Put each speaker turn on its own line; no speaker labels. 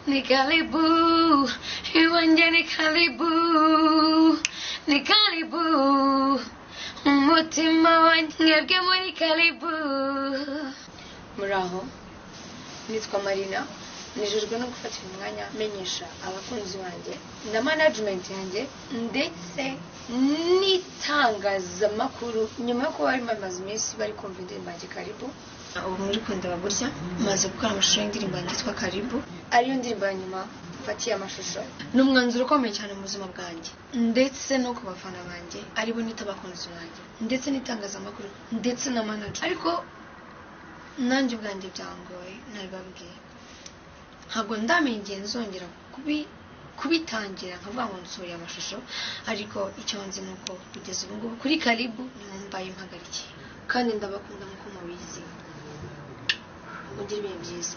ni karibu, iwanje ni karibu, ni karibu, umutima wanjye mwebwe muri karibu. Muraho, nitwa Marina, nijejwe no gufatira umwanya menyesha abakunzi banjye na management yanjye ndetse n'itangazamakuru nyuma yo kuba bari bamaze iminsi bari kumva indirimbo yanjye Karibu. Ubu muri kundeba gutya maze gukora amashusho y'indirimbo yanjye yitwa Karibu, ariyo ndirimbo ya nyuma mfatiye amashusho. Ni umwanzuro ukomeye cyane mu buzima bwanjye ndetse no ku bafana banjye aribo nita abakunzi banjye ndetse n'itangazamakuru ndetse na manager. Ariko nanjye ubwanjye byangoye nabibabwiye, ntabwo ndamenya igihe nzongera kubitangira nkavuga ngo nsohoye amashusho, ariko icyo nzi ni uko kugeza ubu ngubu kuri Karibu niho mbaye mpagarikiye kandi ndabakunda nk'uko mubizi. Mugire ibihe byiza.